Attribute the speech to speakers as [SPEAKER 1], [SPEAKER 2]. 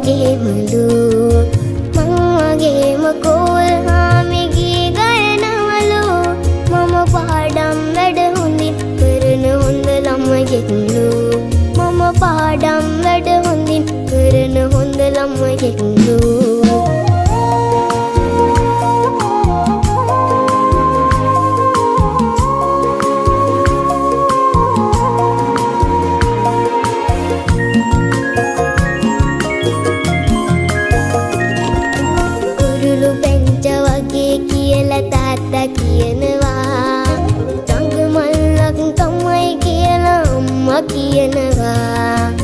[SPEAKER 1] වගේමලු මං වගේම කෝල් හාමිගේ ගයනවලු මම පාඩම් වැඩ හොඳින් කරන හොඳ ළමයෙක්ලු මම පාඩම් වැඩ හොඳින් කරන හොඳ ළමයෙක්ලු තාත්තා කියනවා තංග මල්ලක් තමයි කියලා අම්මා කියනවා